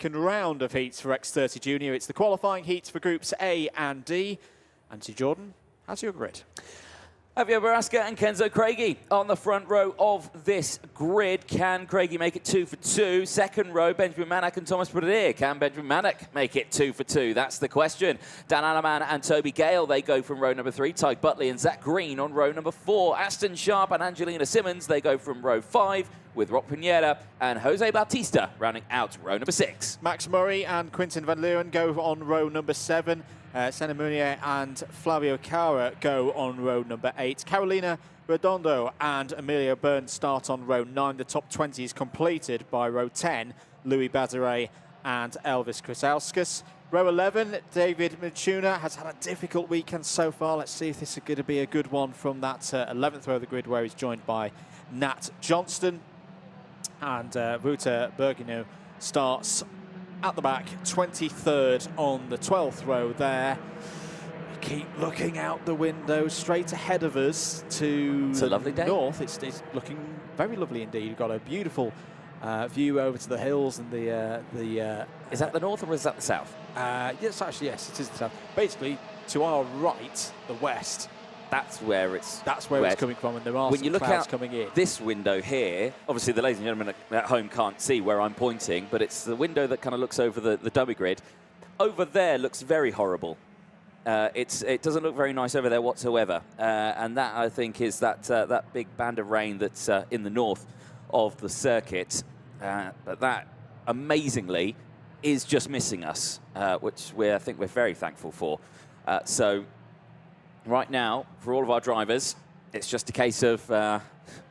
Second round of heats for X30 Junior. It's the qualifying heats for groups A and D. Anthony Jordan, how's your grid? Javier Baraska and Kenzo Craigie on the front row of this grid. Can Craigie make it 2 for 2? Second row, Benjamin Manak and Thomas Bradier. Can Benjamin Manak make it 2 for 2? That's the question. Dan Alaman and Toby Gale, they go from row number 3. Tyke Butley and Zach Green on row number 4. Aston Sharp and Angelina Simmons, they go from row 5 with Rob Pineda and Jose Bautista rounding out row number 6. Max Murray and Quintin van Leeuwen go on row number 7. Senna Munier and Flavio Cara go on row number 8. Carolina Redondo and Emilio Burns start on row 9. The top 20 is completed by row 10. Louis Bazare and Elvis Krasauskas. Row 11, David Michuna has had a difficult weekend so far. Let's see if this is going to be a good one from that 11th row of the grid, where he's joined by Nat Johnston. And Wouter Bergino starts at the back, 23rd on the 12th row there. We keep looking out the window straight ahead of us to it's a lovely day. North. It's looking very lovely indeed. You've got a beautiful view over to the hills and the. Is that the north or is that the south? Yes, actually, yes, it is the south. Basically, to our right, the west. That's where it's coming from, and there are when some you look clouds out coming in. This window here, obviously the ladies and gentlemen at home can't see where I'm pointing, but it's the window that kind of looks over the dummy grid. Over there looks very horrible. It doesn't look very nice over there whatsoever, and that I think is that big band of rain that's in the north of the circuit. But that amazingly is just missing us, which I think we're very thankful for. So. Right now, for all of our drivers, it's just a case of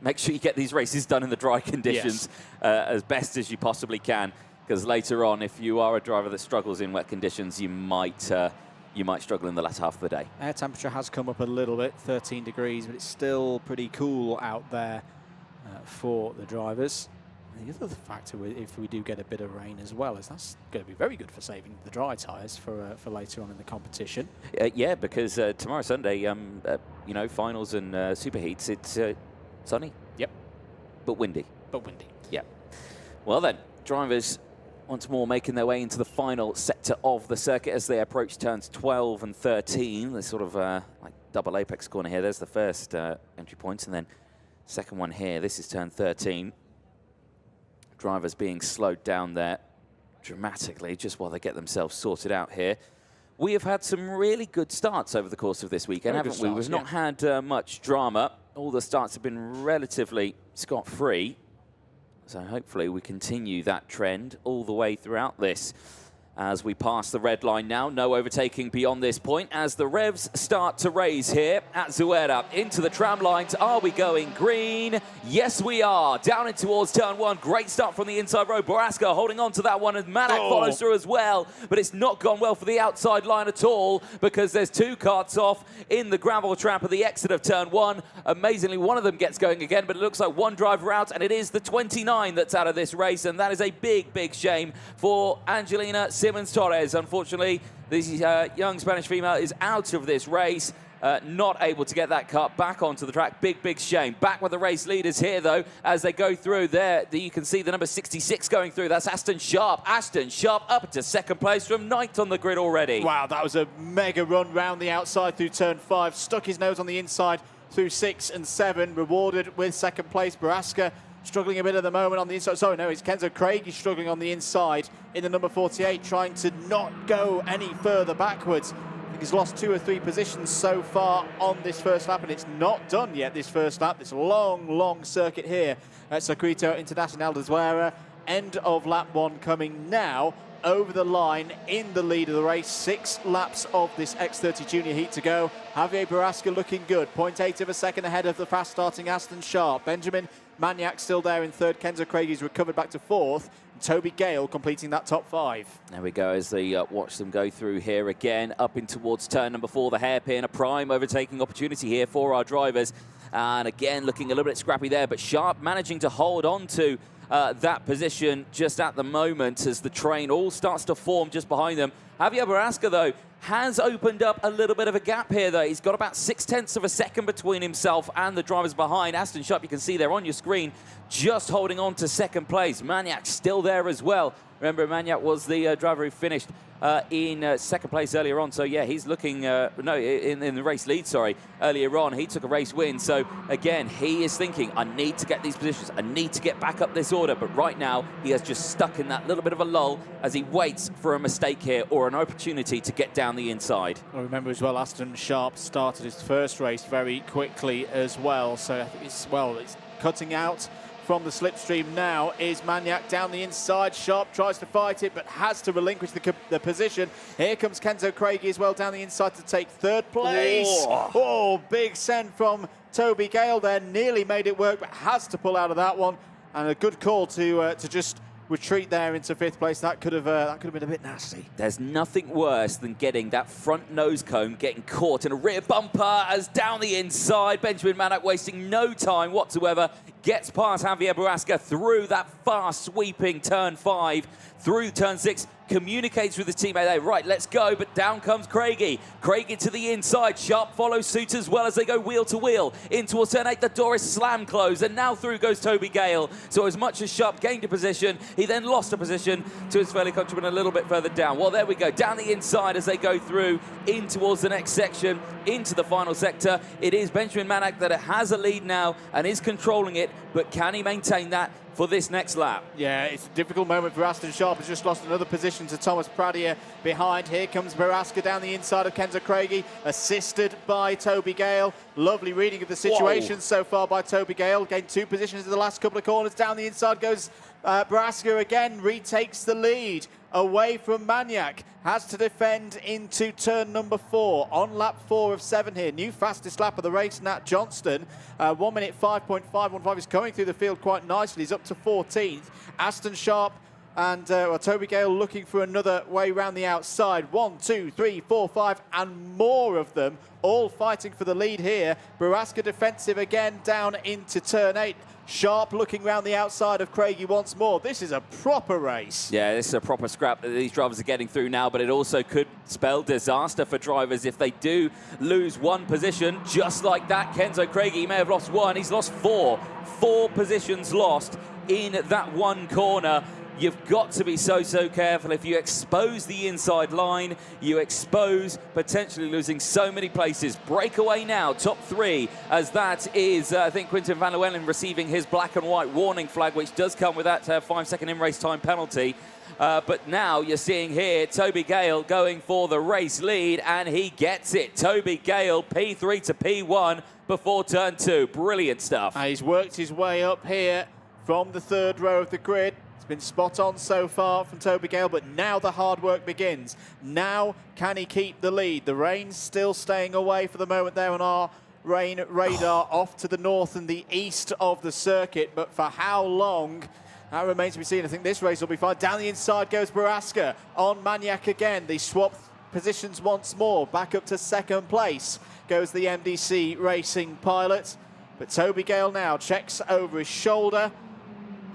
make sure you get these races done in the dry conditions as best as you possibly can, because later on, if you are a driver that struggles in wet conditions, you might struggle in the latter half of the day. Air temperature has come up a little bit, 13 degrees, but it's still pretty cool out there for the drivers. And the other factor, if we do get a bit of rain as well, is that's going to be very good for saving the dry tyres for later on in the competition. Yeah, because tomorrow Sunday, you know, finals and superheats, it's sunny. Yep. But windy. Yeah. Well then, drivers once more making their way into the final sector of the circuit as they approach turns 12 and 13. There's sort of like double apex corner here. There's the first entry points, and then second one here. This is turn 13. Drivers being slowed down there dramatically just while they get themselves sorted out here. We have had some really good starts over the course of this weekend, haven't we? We've not had much drama. All the starts have been relatively scot-free. So hopefully we continue that trend all the way throughout this. As we pass the red line now, no overtaking beyond this point as the revs start to raise here at Zuera. Into the tram lines, are we going green? Yes, we are. Down in towards turn 1. Great start from the inside row. Baraska holding on to that one, and Manak follows through as well. But it's not gone well for the outside line at all, because there's 2 carts off in the gravel trap at the exit of turn 1. Amazingly, one of them gets going again, but it looks like one driver out, and it is the 29 that's out of this race, and that is a big, big shame for Angelina Simmons Torres. Unfortunately, this young Spanish female is out of this race, not able to get that cut back onto the track. Big, big shame. Back with the race leaders here, though, as they go through there. You can see the number 66 going through. That's Aston Sharp. Aston Sharp up to second place from 9th on the grid already. Wow, that was a mega run round the outside through turn 5. Stuck his nose on the inside through 6 and 7. Rewarded with second place. Baraska struggling a bit at the moment on the inside. Sorry, no, it's Kenzo Craigie struggling on the inside in the number 48, trying to not go any further backwards. I think he's lost 2 or 3 positions so far on this first lap, and it's not done yet, this first lap. This long, long circuit here at Circuito Internacional de Zuera. End of lap 1 coming now. Over the line in the lead of the race. 6 laps of this X30 Junior heat to go. Javier Baraska looking good. 0.8 of a second ahead of the fast starting Aston Sharp. Benjamin Maniac still there in 3rd. Kenzo Craigie's recovered back to 4th. And Toby Gale completing that top 5. There we go as they watch them go through here again. Up in towards turn number 4, the hairpin. A prime overtaking opportunity here for our drivers. And again, looking a little bit scrappy there, but Sharp managing to hold on to that position just at the moment as the train all starts to form just behind them. Javier Baraska, though, has opened up a little bit of a gap here, though. He's got about 0.6 of a second between himself and the drivers behind. Aston Sharp, you can see there on your screen, just holding on to second place. Maniac still there as well. Remember, Maniac was the driver who finished in second place earlier on. So, yeah, he's looking, in the race lead, sorry, earlier on. He took a race win. So, again, he is thinking, I need to get these positions. I need to get back up this order. But right now, he has just stuck in that little bit of a lull as he waits for a mistake here or an opportunity to get down the inside. Well, remember as well, Aston Sharp started his first race very quickly as well. So, I think it's cutting out from the slipstream now is Maniac down the inside. Sharp tries to fight it, but has to relinquish the position. Here comes Kenzo Craigie as well down the inside to take third place. Oh, big send from Toby Gale there. Nearly made it work, but has to pull out of that one. And a good call to just retreat there into fifth place. That could have been a bit nasty. There's nothing worse than getting that front nose cone, getting caught in a rear bumper as down the inside. Benjamin Maniac wasting no time whatsoever. Gets past Javier Barrasca through that fast sweeping turn 5, through turn 6, communicates with his teammate there. Right, let's go, but down comes Craigie. Craigie to the inside. Sharp follows suit as well as they go wheel to wheel. In towards turn 8, the door is slam closed, and now through goes Toby Gale. So as much as Sharp gained a position, he then lost a position to his fellow countryman a little bit further down. Well, there we go, down the inside as they go through in towards the next section, into the final sector. It is Benjamin Maniac that has a lead now and is controlling it, but can he maintain that for this next lap? Yeah, it's a difficult moment for Aston Sharp. Has just lost another position to Thomas Pradier behind. Here comes Barrasca down the inside of Kenzo Craigie, assisted by Toby Gale. Lovely reading of the situation so far by Toby Gale. Gained 2 positions in the last couple of corners. Down the inside goes Barrasca again, retakes the lead away from Maniac. Has to defend into turn number 4 on lap 4 of 7 here. New fastest lap of the race, Nat Johnston. 1 minute 5.515 is coming through the field quite nicely. He's up to 14th. Aston Sharp and Toby Gale looking for another way round the outside. 1, 2, 3, 4, 5, and more of them all fighting for the lead here. Barrasca defensive again down into turn 8. Sharp looking round the outside of Craigie once more. This is a proper race. Yeah, this is a proper scrap that these drivers are getting through now, but it also could spell disaster for drivers if they do lose one position. Just like that, Kenzo Craigie, he may have lost 1. He's lost 4. 4 positions lost in that one corner. You've got to be so careful. If you expose the inside line, you expose potentially losing so many places. Breakaway now, top 3, as that is, I think, Quinten van der Wellen receiving his black and white warning flag, which does come with that 5-second in-race time penalty. But now you're seeing here Toby Gale going for the race lead, and he gets it. Toby Gale, P3 to P1 before turn 2. Brilliant stuff. He's worked his way up here from the 3rd row of the grid. Been spot on so far from Toby Gale, but now the hard work begins. Now, can he keep the lead? The rain's still staying away for the moment there on our rain radar off to the north and the east of the circuit, but for how long? That remains to be seen. I think this race will be fine. Down the inside goes Barrasca on Maniac again. They swap positions once more. Back up to 2nd place goes the MDC Racing pilot. But Toby Gale now checks over his shoulder.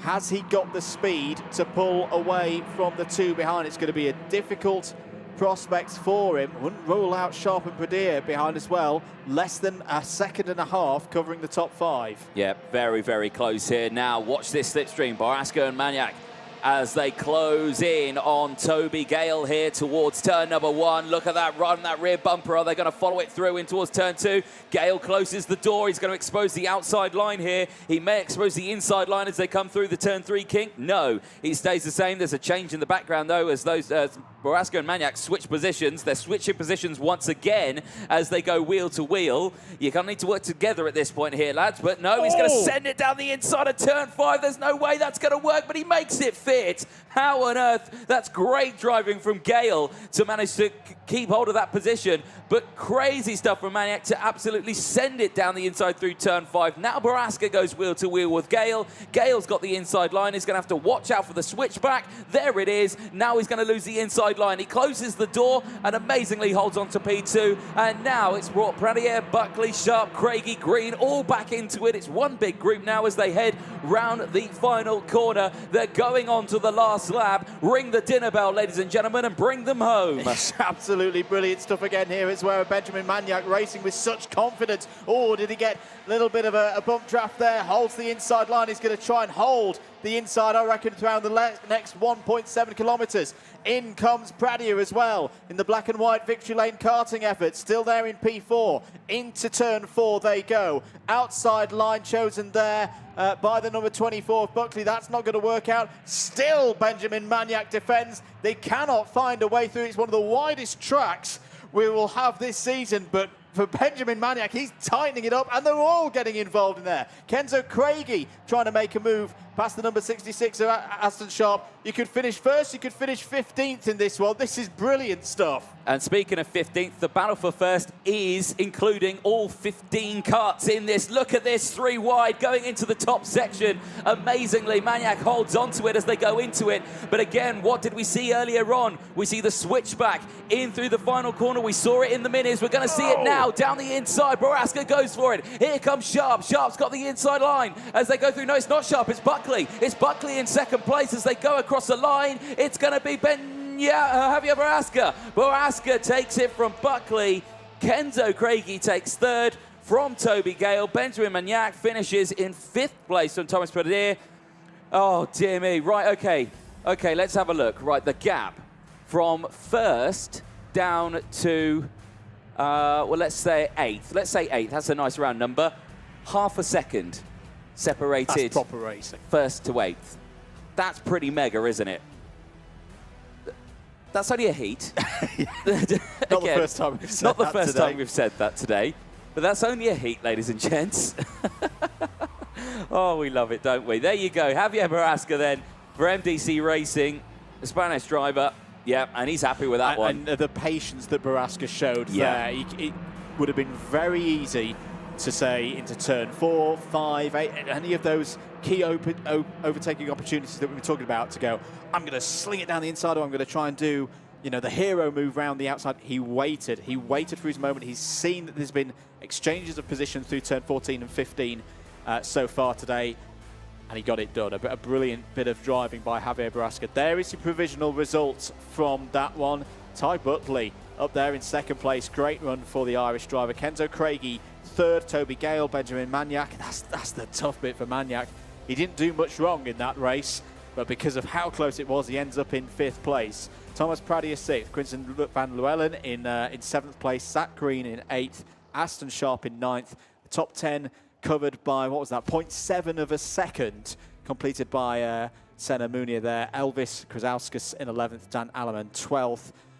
Has he got the speed to pull away from the 2 behind? It's going to be a difficult prospect for him. Wouldn't rule out Sharp and Pradier behind as well. Less than a second and a half covering the top 5. Yeah, very close here. Now, watch this slipstream. Barrasca and Maniac as they close in on Toby Gale here towards turn number 1. Look at that run, that rear bumper. Are they going to follow it through in towards turn 2? Gale closes the door. He's going to expose the outside line here. He may expose the inside line as they come through the turn 3 kink. No, he stays the same. There's a change in the background, though, as those Barrasca and Maniac switch positions. They're switching positions once again as they go wheel to wheel. You're going to need to work together at this point here, lads. But no, he's going to send it down the inside of turn 5. There's no way that's going to work, but he makes it fit. How on earth? That's great driving from Gale to manage to keep hold of that position. But crazy stuff from Maniac to absolutely send it down the inside through turn 5. Now Barrasca goes wheel to wheel with Gale. Gale's got the inside line. He's going to have to watch out for the switchback. There it is. Now he's going to lose the inside line. He closes the door and amazingly holds on to P2. And now it's brought Pradier, Buckley, Sharp, Craigie, Green all back into it. It's one big group now as they head round the final corner. They're going on to the last lap. Ring the dinner bell, ladies and gentlemen, and bring them home. It's absolutely brilliant stuff again here as well. Benjamin Magnac racing with such confidence. Oh, did he get a little bit of a bump draft there? Holds the inside line. He's going to try and hold the inside, I reckon, throughout the next 1.7 kilometres. In comes Pradier as well in the black and white victory lane karting effort. Still there in P4. Into turn 4 they go. Outside line chosen there by the number 24 of Buckley. That's not going to work out. Still Benjamin Magnac defends. They cannot find a way through. It's one of the widest tracks we will have this season, but for Benjamin Magnac, he's tightening it up, and they're all getting involved in there. Kenzo Craigie trying to make a move past the number 66 of Aston Sharp. You could finish first, you could finish 15th in this one. This is brilliant stuff. And speaking of 15th, the battle for first is including all 15 karts in this. Look at this, 3 wide going into the top section. Amazingly, Magnac holds onto it as they go into it. But again, what did we see earlier on? We see the switchback in through the final corner. We saw it in the minis. We're going to see it now down the inside. Boraska goes for it. Here comes Sharp. Sharp's got the inside line as they go through. No, it's not Sharp, it's Buckley. It's Buckley in second place as they go across the line. It's going to be Javier Boraska. Boraska takes it from Buckley. Kenzo Craigie takes third from Toby Gale. Benjamin Magnac finishes in 5th place from Thomas Pradier. Oh, dear me. Right, okay. Okay, let's have a look. Right, the gap from first down to, well, let's say 8th. Let's say 8th. That's a nice round number. Half a second separated. That's proper racing. First to 8th. That's pretty mega, isn't it? That's only a heat. Not the first time we've said Not the that first today. time we've said that today. But that's only a heat, ladies and gents. Oh, we love it, don't we? There you go. Javier Boraska then for MDC Racing, the Spanish driver. Yeah, and he's happy with that one. And the patience that Boraska showed there, it would have been very easy to say into turn 4, 5, 8, any of those key overtaking opportunities that we were talking about to go, I'm going to sling it down the inside, or I'm going to try and do, you know, the hero move round the outside. He waited for his moment. He's seen that there's been exchanges of position through turn 14 and 15 so far today, and he got it done. A brilliant bit of driving by Javier Boraska. There is your provisional results from that one. Ty Buckley up there in second place. Great run for the Irish driver. Kenzo Craigie third, Toby Gale, Benjamin Magnac. That's the tough bit for Magnac. He didn't do much wrong in that race, but because of how close it was, he ends up in 5th place. Thomas Pradier 6th, Quinton van Luellen in 7th place, Zach Green in 8th, Aston Sharp in 9th. The top 10 covered by, what was that, 0.7 of a second, completed by Senna Munier there. Elvis Krasauskas in 11th, Dan Alleman 12th.